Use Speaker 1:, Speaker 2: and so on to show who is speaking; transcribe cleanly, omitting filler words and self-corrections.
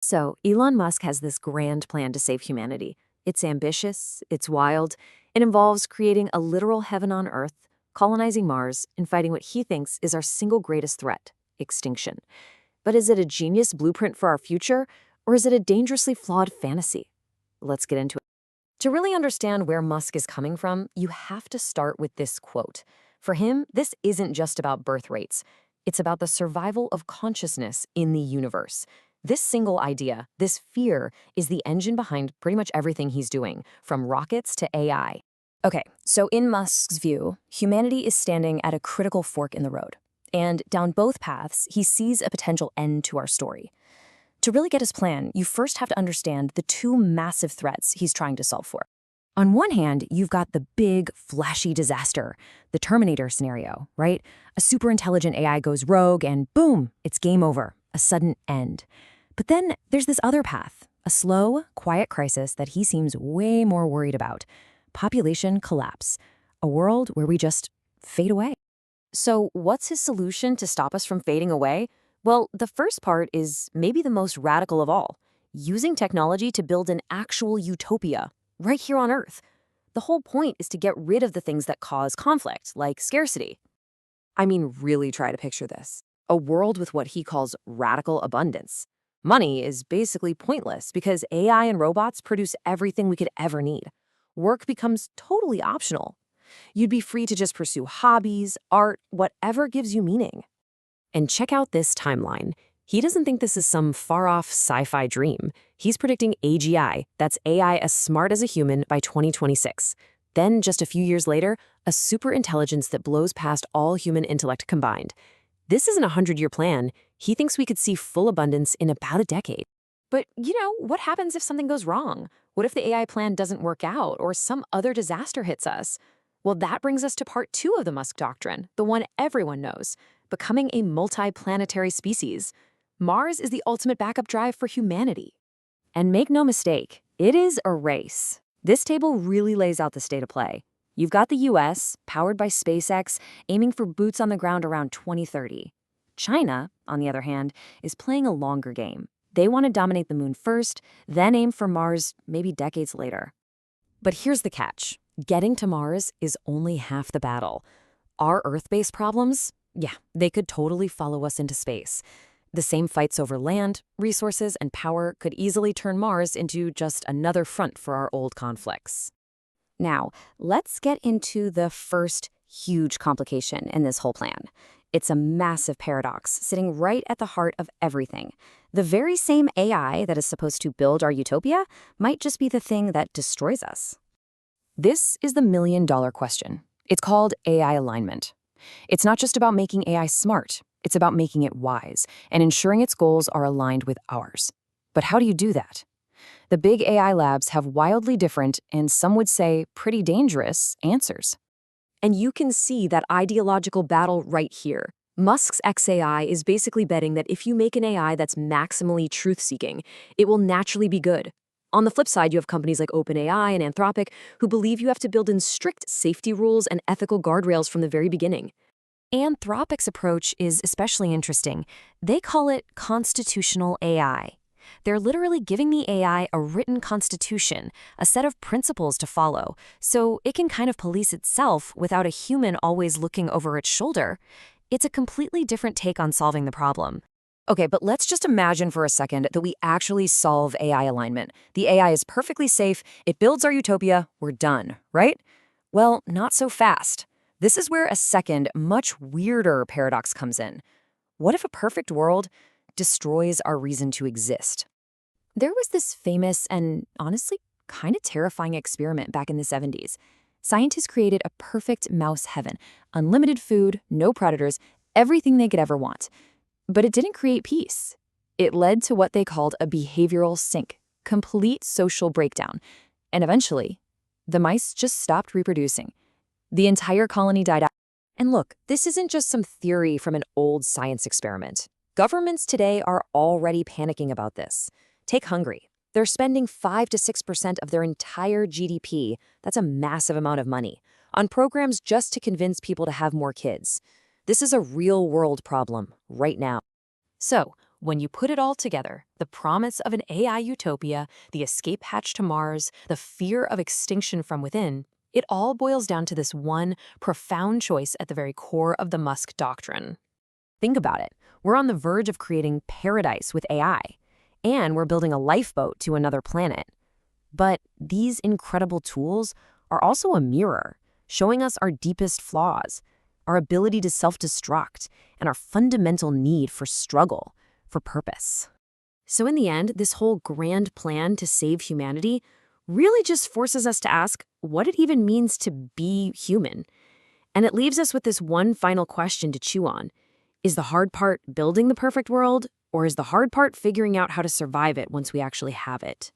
Speaker 1: So, Elon Musk has this grand plan to save humanity. It's ambitious, it's wild, it involves creating a literal heaven on Earth, colonizing Mars, and fighting what he thinks is our single greatest threat extinction. But is it a genius blueprint for our future, or is it a dangerously flawed fantasy? Let's get into it. To really understand where Musk is coming from, you have to start with this quote. For him, this isn't just about birth rates, it's about the survival of consciousness in the universe. This single idea, this fear, is the engine behind pretty much everything he's doing, from rockets to AI. Okay, so in Musk's view, humanity is standing at a critical fork in the road. And down both paths, he sees a potential end to our story. To really get his plan, you first have to understand the two massive threats he's trying to solve for. On one hand, you've got the big, flashy disaster, the Terminator scenario, right? A superintelligent AI goes rogue and boom, it's game over, a sudden end. But then there's this other path, a slow, quiet crisis that he seems way more worried about. Population collapse, a world where we just fade away. So what's his solution to stop us from fading away? Well, the first part is maybe the most radical of all, using technology to build an actual utopia right here on Earth. The whole point is to get rid of the things that cause conflict, like scarcity. I mean, really try to picture this. A world with what he calls radical abundance. Money is basically pointless because AI and robots produce everything we could ever need. Work becomes totally optional. You'd be free to just pursue hobbies, art, whatever gives you meaning. And check out this timeline. He doesn't think this is some far-off sci-fi dream. He's predicting AGI, that's AI as smart as a human, by 2026. Then, just a few years later, a superintelligence that blows past all human intellect combined. This isn't a 100-year plan. He thinks we could see full abundance in about a decade. But, what happens if something goes wrong? What if the AI plan doesn't work out or some other disaster hits us? Well, that brings us to part 2 of the Musk doctrine, the one everyone knows, becoming a multi-planetary species. Mars is the ultimate backup drive for humanity. And make no mistake, it is a race. This table really lays out the state of play. You've got the US, powered by SpaceX, aiming for boots on the ground around 2030. China, on the other hand, is playing a longer game. They want to dominate the moon first, then aim for Mars maybe decades later. But here's the catch. Getting to Mars is only half the battle. Our Earth-based problems, yeah, they could totally follow us into space. The same fights over land, resources, and power could easily turn Mars into just another front for our old conflicts. Now, let's get into the first huge complication in this whole plan. It's a massive paradox sitting right at the heart of everything. The very same AI that is supposed to build our utopia might just be the thing that destroys us. This is the million-dollar question. It's called AI alignment. It's not just about making AI smart. It's about making it wise and ensuring its goals are aligned with ours. But how do you do that? The big AI labs have wildly different, and some would say pretty dangerous, answers. And you can see that ideological battle right here. Musk's XAI is basically betting that if you make an AI that's maximally truth-seeking, it will naturally be good. On the flip side, you have companies like OpenAI and Anthropic who believe you have to build in strict safety rules and ethical guardrails from the very beginning. Anthropic's approach is especially interesting. They call it constitutional AI. They're literally giving the AI a written constitution, a set of principles to follow, so it can kind of police itself without a human always looking over its shoulder. It's a completely different take on solving the problem. Okay, but let's just imagine for a second that we actually solve AI alignment. The AI is perfectly safe, it builds our utopia, we're done, right? Well, not so fast. This is where a second, much weirder paradox comes in. What if a perfect world destroys our reason to exist? There was this famous and honestly kind of terrifying experiment back in the 70s. Scientists created a perfect mouse heaven, unlimited food, no predators, everything they could ever want. But it didn't create peace. It led to what they called a behavioral sink, complete social breakdown. And eventually, the mice just stopped reproducing. The entire colony died out. And look, this isn't just some theory from an old science experiment. Governments today are already panicking about this. Take Hungary. They're spending 5 to 6% of their entire GDP, that's a massive amount of money, on programs just to convince people to have more kids. This is a real-world problem right now. So, When you put it all together, the promise of an AI utopia, the escape hatch to Mars, the fear of extinction from within, it all boils down to this one profound choice at the very core of the Musk doctrine. Think about it. We're on the verge of creating paradise with AI, and we're building a lifeboat to another planet. But these incredible tools are also a mirror, showing us our deepest flaws, our ability to self-destruct, and our fundamental need for struggle, for purpose. So in the end, this whole grand plan to save humanity really just forces us to ask what it even means to be human. And it leaves us with this one final question to chew on. Is the hard part building the perfect world, or is the hard part figuring out how to survive it once we actually have it?